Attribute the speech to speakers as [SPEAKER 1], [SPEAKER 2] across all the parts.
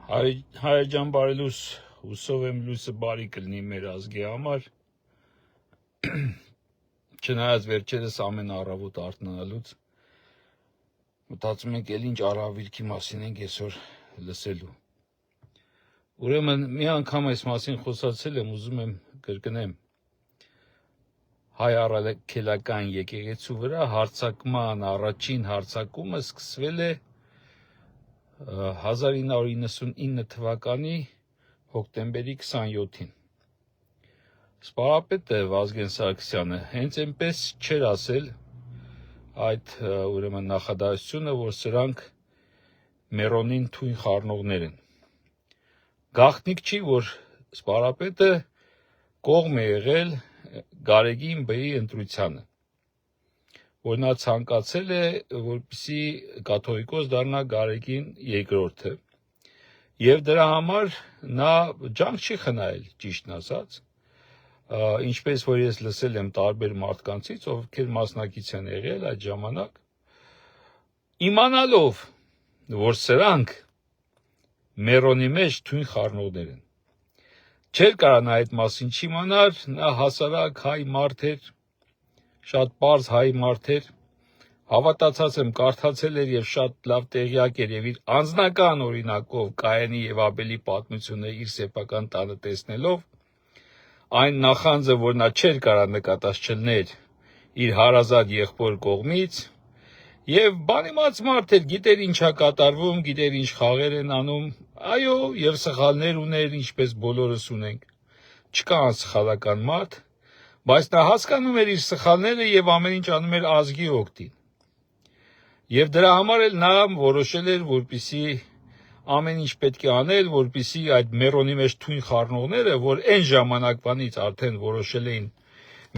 [SPEAKER 1] Հայր ջան բարելուս, հուսով եմ լույսը բարի կլինի մեր ազգի համար, չնայած վերջերս ամեն առավոտ արթնանալուց մտածում ենք էլ ինչ արհավիրքի մասին ենք այսօր լսելու։ Ուրեմն մի անգամ այս մասին խոսացել եմ, ուզում եմ կրկնեմ։ Հայ առաքելական եկեղեցու վրա հարձակման առաջին հարձակումը սկսվել է 1999 թվականի հոկտեմբերի 27-ին։ Սպարապետը Վազգեն Սարգսյանը հենց այնպես չէր ասել այդ ուրեմն նախադասությունը, որ սրանք Մերոնին թույն խառնողներ են։ Գաղտնիք չի, որ սպարապետը կողմ է եղել Գարեգին Բ-ի ընտրությանը, որ նա ցանկացել է, որպեսզի կաթողիկոս դառնա Գարեգին II-ը, եւ դրա համար նա ջանք չի խնայել, ճիշտն ասած, ինչպես որ ես լսել եմ տարբեր մարդկանցից, ովքեր մասնակից են եղել այդ ժամանակ, իմանալով, որ սրանք Մերոնի մեջ թույն խառնողներ են։ Չէր կարա նա այդ մասին չիմանար, նա հասարակ հայ մարդ էր, շատ պարզ հայ մարդ էր, հավատացած եմ կարդացել էր եւ շատ լավ տեղյակ էր եւ իր անձնական օրինակով Կայենի եւ Աբելի պատմությունը իր սեփական տանը տեսնելով, այն նախանձը, որ նա չէր կարա նկատած չլներ իր հարազատ եղբոր կողմից, եւ բանիմաց մարդ էր, գիտեր ինչա կատարվում, գիտեր ինչ խաղեր են անում, այո, եւ սխալներ ուներ, ինչպես բոլորս ունենք, չկա անսխալական մարդ, բայց նա հասկանում էր իր սխալները եւ ամեն ինչ անում էր ազգի օգտին։ Եվ դրա համար էլ նա որոշել էր, որպեսզի ամեն ինչ պետք է անել, որպեսզի այդ Մերոնի մեջ թույն խառնողները, որ այն ժամանակվանից արդեն որոշել էին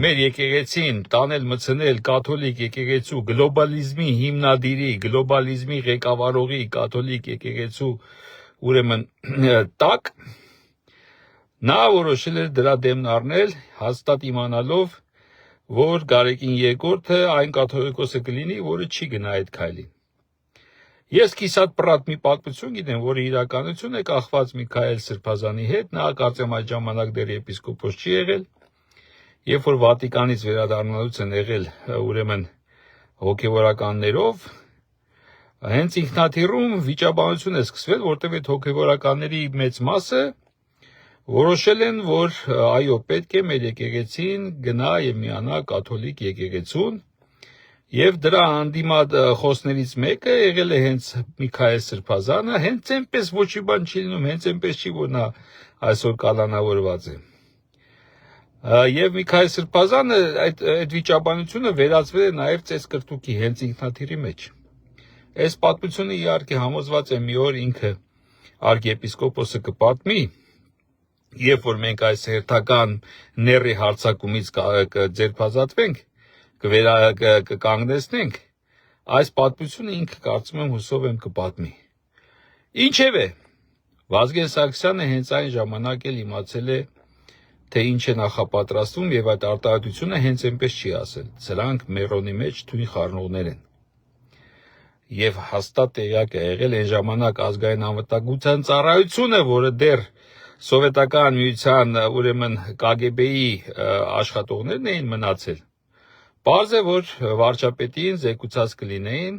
[SPEAKER 1] մեր եկեղեցին տանել մցնել կաթոլիկ եկեղեցու գլոբալիզմի հիմնադիրի, գլոբալիզմի ղեկավարողի կաթոլիկ եկեղեցու ուրեմն տակ, նա որոշել էր դրա դեմն առնել, հաստատ իմանալով, որ Գարեգին II-ը այն կաթողիկոսը կլինի, որը չի գնա այդ քայլին։ Ես կիսատ պրատ մի պատմություն գիտեմ, որը իրականություն է կախված Միքայել Սրբազանի հետ, նա կարծեմ այդ ժամանակ դեռ եպիսկոպոս չի եղել, երբ որ Վատիկանից վերադառնալուց են եղել ուրեմն հոգևորականներով, հենց ինքնաթիռում վիճաբանություն է սկսվել, որտեղ այդ հոգևորականների մեծ մասը որոշել են, որ այո, պետք է մեր եկեղեցին գնա եւ միանա կաթոլիկ եկեղեցուն, եւ դրա հանդիմադ խոսներից մեկը եղել է հենց Միքայել Սրբազանը, հենց այնպես ոչի բան չի լինում, հենց այնպես չի, որ նա այսօր կալանավորված է։ Եվ Միքայել Սրբազանը այդ վիճաբանությունը վերածվել է նաեւ ծեսկրտուկի հենց ինքնաթիռի մեջ։ Այս պատմությունը իհարկե համոզված է մի օր ինքը arczepiskopos-ը կպատմի, երբ որ մենք այս հերթական ների հարցակումից ձերբազատվենք, կկանգնեցնենք, այս պատմությունը ինքը կարծում եմ հուսով եմ կպատմի։ Ինչևէ, Վազգեն Սարգսյանը հենց այն ժամանակ էլ իմացել է, թե ինչ է նախապատրաստվում եւ այդ արտահայտությունը հենց այնպես չի ասել, սրանք Մերոնի մեջ թույն խառնողներ են։ Եվ հաստատ տեղյակ է եղել այն ժամանակ ազգային անվտանգության ծառայությունը, որը դեռ սովետական միության ուրեմն KGB-ի աշխատողներն էին մնացել։ Պարզ է, որ վարչապետին զեկուցած կլինեին,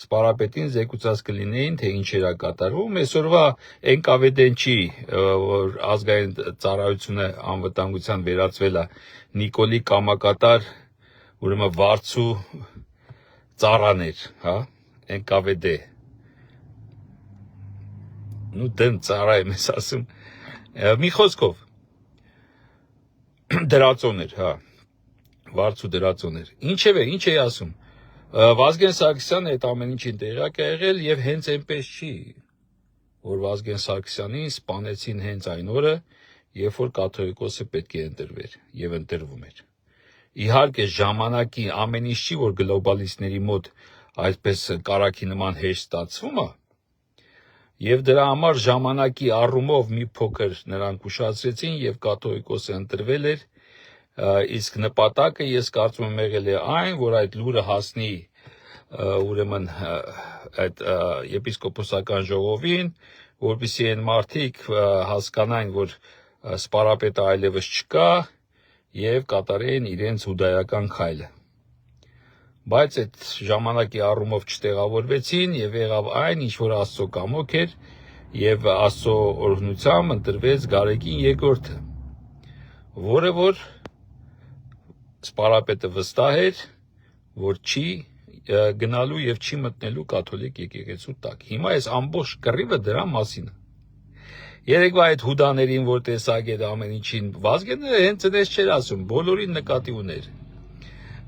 [SPEAKER 1] սպարապետին զեկուցած կլինեին, թե ինչ էր կատարվում։ Այսօրվա NKVD-ն չի, որ ազգային ծառայությունը անվտանգության վերածվել է Նիկոլի կամակատար, ուրեմն վարձու ծառաներ, հա, NKVD։ Ну դեմ ծառա եմ ասում։ Մի խոսքով դրածոներ, հա, վարձու դրածոներ։ Ինչևէ, ինչ էի ասում։ Վազգեն Սարգսյանը այդ ամեն ինչին տեղյակ է եղել եւ հենց այնպես չի, որ Վազգեն Սարգսյանին սպանեցին հենց այն օրը, երբ որ կաթողիկոսը պետք է ընտրվեր եւ ընտրվում էր։ Իհարկե ժամանակի ամեն ինչ չի, որ գլոբալիստների մոտ այսպես կարակի նման հեշտ ստացվում է։ Եվ դրա համար ժամանակի առումով մի փոքր նրանք ուշացրեցին եւ կաթողիկոսը ընտրվել էր, իսկ նպատակը ես կարծում եմ եղել է այն, որ այդ լուրը հասնի ուրեմն այդ եպիսկոպոսական ժողովին, որպեսզի այն մարդիկ հասկանային, որ սպարապետը այլևս չկա եւ կատարեն իրենց հուդայական քայլը։ Բայց այդ ժամանակի առումով չտեղավորվեցին եւ եղավ այն, ինչ որ Աստծո կամոք էր եւ Աստծո օրհնությամբ ընտրվեց Գարեգին երկրորդը, որը որ սպարապետը վստահ էր, որ չի գնալու եւ չի մտնելու կաթոլիկ եկեղեցու տակ։ Հիմա այս ամբողջ կռիվը դրա մասին է։ Երեկվա այդ հուդաներին, որ տեսակ այդ ամեն ինչին, Վազգենը հենց այնպես չէր ասում, բոլորին նկատի ուներ։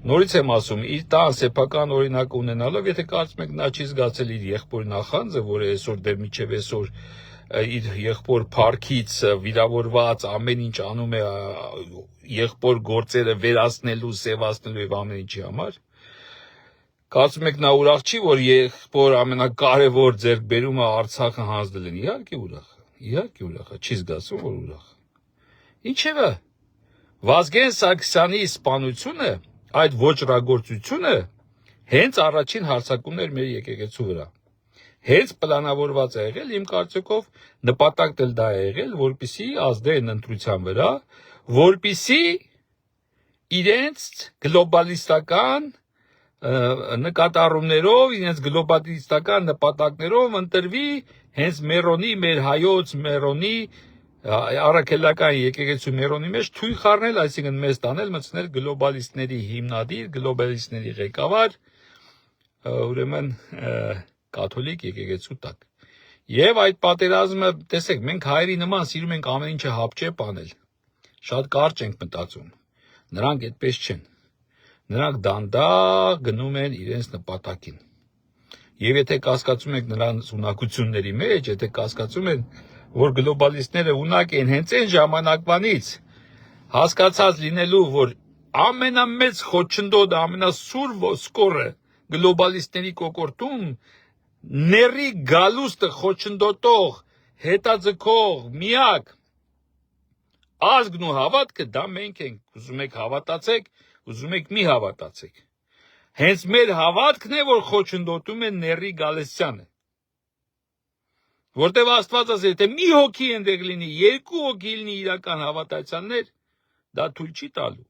[SPEAKER 1] Նորից եմ ասում, իր տան սեփական օրինակ ունենալով, եթե կարծում եք նա չի զգացել իր եղբոր նախանձը, որը այսօր դեռ միջև այսօր իր եղբոր փառքից վիրավորված ամեն ինչ անում է եղբոր գործերը վերացնելու, սևացնելու եւ ամեն ինչի համար, կարծում եք նա ուրախ չի, որ եղբոր ամենակարևոր ձեռքբերումը Արցախը հանձնել են։ Իհարկե ուրախ է, չի զգացում, որ ուրախ։ Ինչևէ, Վազգեն Սարգսյանի սպանությունը, այդ ոճրագործությունը հենց առաջին հարձակումն էր մեր եկեղեցու վրա։ Հենց պլանավորված է եղել, իմ կարծիքով նպատակն էլ դա է եղել, որպեսզի ազդեն ընտրության վրա, որպեսզի իրենց գլոբալիստական նկատառումներով, իրենց գլոբալիստական նպատակներով ընտրվի հենց Մերոնի, մեր հայոց Մերոնի, առաքելական եկեղեցու Մերոնի մեջ թույն խառնել, այսինքն մեզ տանել, մտցնել գլոբալիստների հիմնադիր, գլոբալիստների ղեկավար, ուրեմն կաթոլիկ եկեղեցու տակ։ Եվ այդ պատերազմը, տեսեք, մենք հայերի նման սիրում ենք ամեն ինչը հապճեպ անել։ Շատ կարճ ենք մտածում։ Նրանք այդպես չեն։ Նրանք դանդաղ գնում են իրենց նպատակին։ Եվ եթե կասկածում եք նրանց ունակությունների մեջ, եթե կասկածում են, որ գլոբալիստները ունակ են հենց այն ժամանակվանից, հասկացած լինելու, որ ամենամեծ խոչընդոտը, ամենասուր ոսկորը գլոբալիստների կոկորտում, ների գալուստը խոչընդոտող, հետաձգող, միակ ազգն ու հավատքը դա մենք ենք, ուզում եք հավատացեք, ուզում եք մի հավատացեք։ Հենց մեր հավատքն է, որ խոչընդոտում է Ների Գալստյանը։ Որտեւ Աստված ասել, եթե մի հոգի ընդեղ լինի, երկու հոգի լինի իրական հավատացյալներ, դա թույլ չի տալու։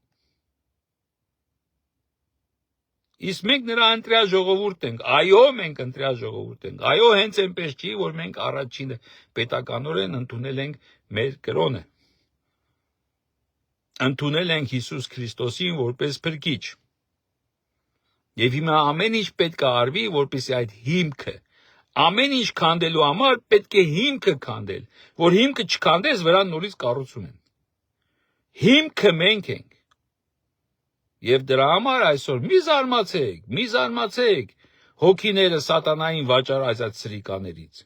[SPEAKER 1] Իսկ մենք նրա ընտրյալ ժողովուրդ ենք, այո, մենք ընտրյալ ժողովուրդ ենք, այո, հենց այնպես չի, որ մենք առաջինը պետականորեն ընդունել ենք մեր կրոնը, ընդունել ենք Հիսուս Քրիստոսին որպես փրկիչ, եւ հիմա ամեն ինչ պետք է արվի, որպեսզի այդ հիմքը, ամեն ինչ քանդելու համար պետք է հիմքը քանդել, որ հիմքը չքանդես, վրան նորից կառուցում են, հիմքը մենք ենք։ Եվ դրա համար այսօր մի զարմացեք հոգիները սատանային վաճառած սրիկաներից։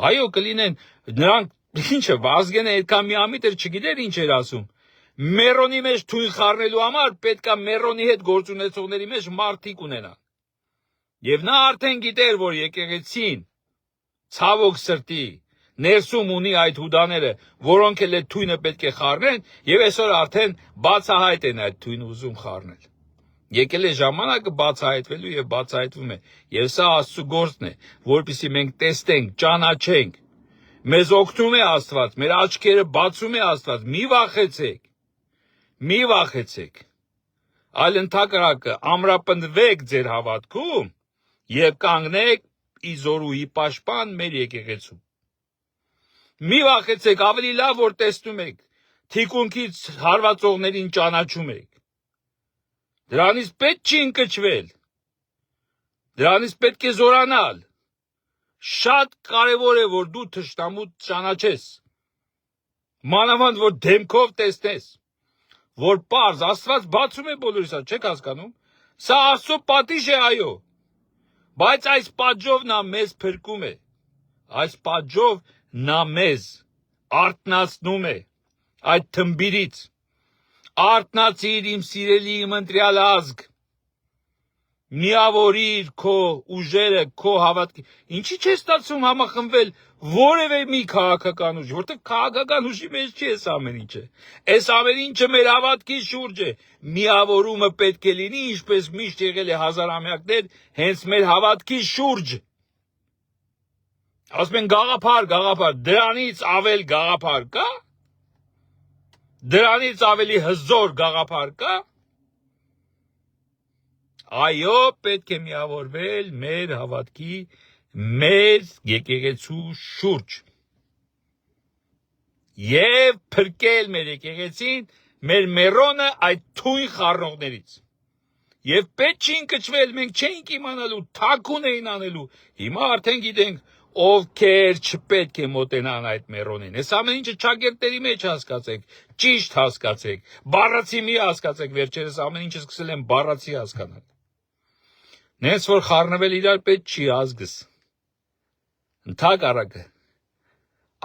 [SPEAKER 1] Այո, կլինեն նրանք ինչը Վազգենը այդքան միամիտ չգիտեր ինչ էր ասում։ Մերոնի մեջ թույն խառնելու համար պետքա Մերոնի հետ գործ ունեցողների մեջ մարդիկ ունենան։ Եվ նա արդեն գիտեր, որ եկեղեցին ցավոք սրտի ներսում ունի այդ հուդաները, որոնք էլ այդ թույնը պետք է խառնեն, եւ այսօր արդեն բացահայտ են այդ թույնը ուզում խառնել։ Եկել է ժամանակը բացահայտվելու եւ բացահայտվում է։ Եվ սա Աստծո գործն է, որպեսզի մենք տեսնենք, ճանաչենք։ Մեզ օգնում է Աստված, մեր աչքերը բացում է Աստված։ Մի վախեցեք։ Այլ ընդհակառակը ամրապնդվեք ձեր հավատքում եւ կանգնեք իզորուի պաշտպան մեր եկեղեցու։ Մի վախեցեք, ավելի լավ որ տեսնում եք, թիկունքից հարվածողներին ճանաչում եք։ Դրանից պետք չի ընկճվել։ Դրանից պետք է զորանալ։ Շատ կարևոր է, որ դու թշնամու ճանաչես։ Մանավանդ որ դեմքով տեսնես, որ պարզ Աստված բացում է բոլորիս, չեք հասկանում։ Սա Աստծո պատիժ է, այո։ Բայց այս պատժով նա մեզ փրկում է։ Այս պատժով նա մեզ արթնացնում է այդ թմբիրից։ Արթնացիր իմ սիրելի, իմ ընտրյալ ազգ։ միավորիր քո ուժերը, քո հավատքի։ Ինչի՞ չես ստացվում համախմբվել որևէ մի քաղաքական ուժ, որտեղ քաղաքական ուժի մեջ չի էս ամեն ինչը։ Այս ամեն ինչը մեր հավատքի շուրջ է։ Միավորումը պետք է լինի, ինչպես միշտ եղել է հազարամյակներ, հենց մեր հավատքի շուրջ։ Ասում են գաղափար, դրանից ավել գաղափար կա։ Դրանից ավելի հզոր գաղափար կա։ Այո, պետք է միավորվել մեր հավատքի, մեր եկեղեցու շուրջ եւ փրկել մեր եկեղեցին, մեր մերոնը այդ թույն խառնողներից։ Եվ պետք չի ընկճվել, մենք չենք իմանալու, թաքուն էին անելու։ Հիմա արդեն գիտենք ովքեր չպետք է մոտենան այդ մերոնին։ Այս ամեն ինչը ճակերտների մեջ հասկացեք, ճիշտ հասկացեք, բառացի մի հասկացեք, վերջերս ամեն ինչը սկսել են բառացի հասկանալ։ Նենց որ խառնվել իրար պետք չի ազգս։ Ընդհակառակը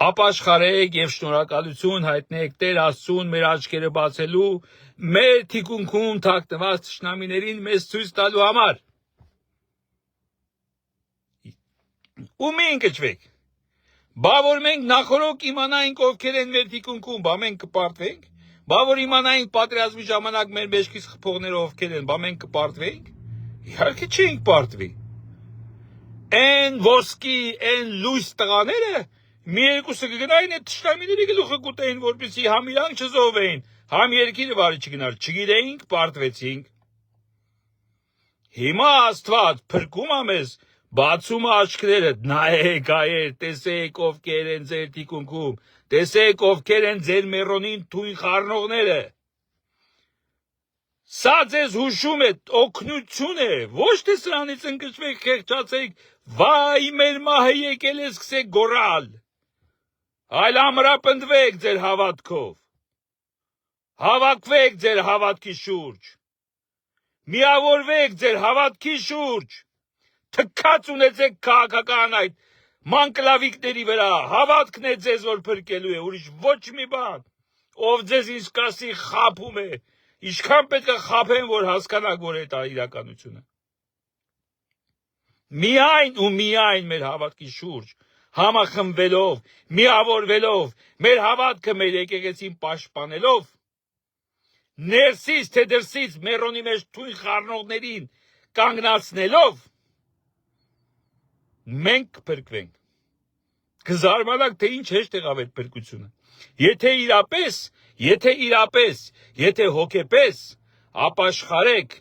[SPEAKER 1] ապաշխարեք եւ շնորհակալություն հայտնեք Տեր Աստծուն մեր աչքերը բացելու, մեր թիկունքում թաքնված թշնամիներին մեզ ցույց տալու համար։ Ու մի ընկճվեք։ Բա որ մենք նախորոք իմանայինք ովքեր են մեր թիկունքում, բա մենք կպարտվենք։ Բա որ իմանայինք պատերազմի ժամանակ մեր մեջքից խփողները ովքեր են, բա մենք կպարտվենք։ Իհարկե չենք պարտվի։ Են ոսկի, են լույս տղաները մի երկուսը կգնային այդ թշնամիների գլուխը կուտեին, որպեսզի համ իրանք չզոհվեին, համ երկիրը բարի չգնար, չգիտեինք, պարտվեցինք։ Հիմա Աստված փրկում է մեզ, բացում է աչքները, նայեք այեր, տեսեք ովքեր են ձեր թիկունքում, տեսեք ովքեր են ձեր մերոնին թույն խառնողները։ Սա ձեզ հուշում է, օգնություն է, ոչ թե սրանից ընկճվեք, խեղճացեք, վայ մեր մահը եկել է, սկսեք գոռալ, այլ ամրապնդվեք ձեր հավատքով, հավաքվեք ձեր հավատքի շուրջ, միավորվեք ձեր հավատքի շուրջ, թքած ունեցեք քաղաքական այդ մանկլավիկների վրա, հավատքն է ձեզ որ փրկելու է, ուրիշ ոչ մի բան, ով ձեզ ինչ կասի խաբում է, Ինչքան պետք է խաբեն, որ հասկանաք, որ այդ իրականությունը։ Միայն ու միայն մեր հավատքի շուրջ, համախմբվելով, միավորվելով, մեր հավատքը մեր եկեղեցին պաշտպանելով, ներսից թե դրսից մերոնի մեջ թույն խառնողներին կանգնացնելով, մենք կփրկվենք։ Կզարմանաք, թե ինչ հեշտ եղավ այդ փրկությունը։ Եթե հոգեպես, ապաշխարեք,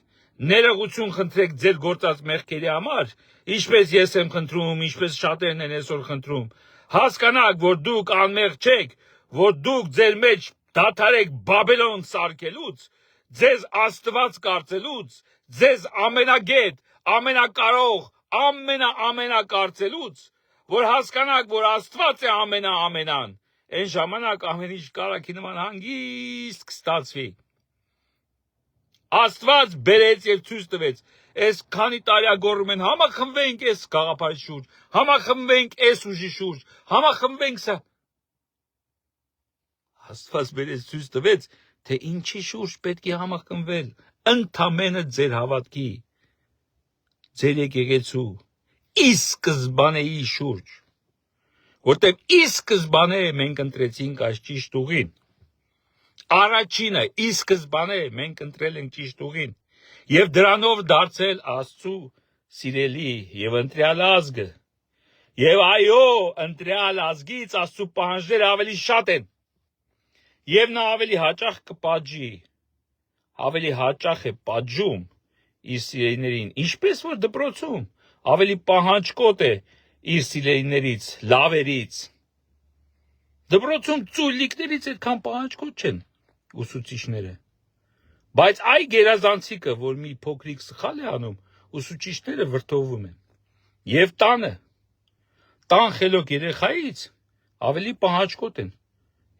[SPEAKER 1] ներողություն խնդրեք ձեր գործած մեղքերի համար, ինչպես ես եմ խնդրում, ինչպես շատերն են այսօր խնդրում, հասկանաք, որ դուք անմեղ չեք, որ դուք ձեր մեջ դադարեք Բաբելոն սարքելուց, ձեզ Աստված կարծելուց, ձեզ ամենագետ, ամենակարող, ամենակարծելուց, որ հասկանաք, որ Աստված է ամենան, այն ժամանակ ամեն ինչ կարագի նման հանգիստ կստացվի։ Աստված բերեց եւ ցույց տվեց, այս քանի տարի գոռում են, համախմբվենք այս գաղափարի շուրջ, համախմբվենք այս ուժի շուրջ, համախմբվենք սա։ Աստված բերեց ցույց տվեց, թե ինչի շուրջ պետք է համախմբվել, ընդամենը ձեր հավատքի, ձեր եկեղեցու, ի սկզբանեի շուրջ, որտեղ ի սկզբանե մենք ընտրեցինք այս ճիշտ ուղին։ Առաջինը ի սկզբանե մենք ընտրել ենք ճիշտ ուղին եւ դրանով դարձել Աստծու սիրելի եւ ընտրյալ ազգը։ Եվ այո, ընտրյալ ազգից Աստծու պահանջները ավելի շատ են։ Եվ նա ավելի հաճախ կպատժի, ավելի հաճախ է պատժում իր սիրելիներին, ինչպես որ դպրոցում ավելի պահանջկոտ է իր սիրելիներից, լավերից։ Դպրոցում ծուլիկներից այդքան պահանջկոտ չեն ուսուցիչները։ Բայց այ գերազանցիկը, որ մի փոքրիկ սխալ է անում, ուսուցիչները վրդովում են։ Եվ տան խելոք երեխայից ավելի պահանջկոտ են։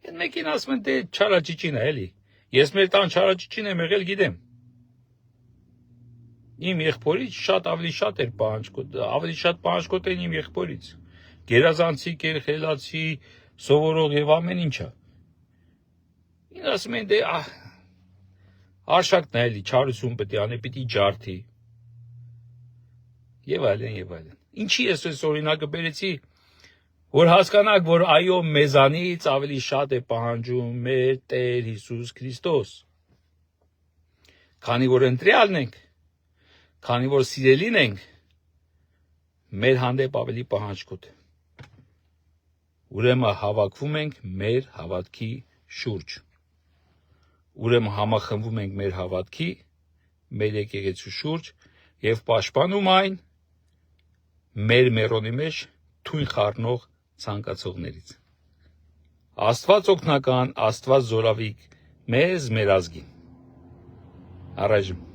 [SPEAKER 1] Են մեկին ասում են, դե չարաճիճին է, էլի։ Ես մեր տան չարաճիճին եմ եղել, գիտեմ։ Իմ եղբորից ավելի շատ էր պահանջկոտ, ավելի շատ պահանջկոտ են իմ եղբորից։ Գերազանցիկ էր, խելացի, սովորող եւ ամեն ինչա։ Ինձ ասում են, դե, արշակն է, էլի, չարություն պետք է անի, պիտի ջարդի։ եւ այլն եւ այլն։ Ինչի ես այս օրինակը բերեցի, որ հասկանաք, որ այո, մեզանից ավելի շատ է պահանջում մեր Տեր Հիսուս Քրիստոս։ Քանի որ ընտրյալն ենք, քանի որ սիրելին ենք, մեր հանդեպ ավելի պահանջկոտ է։ Ուրեմն հավաքվում ենք մեր հավատքի շուրջ։ Ուրեմն համախմբվում ենք մեր հավատքի, մեր եկեղեցու շուրջ եւ պաշտպանում այն մեր մերոնի մեջ թույն խառնող ցանկացողներից։ Աստված օգնական, Աստված զորավիք մեզ, մեր ազգին։ Առայժմ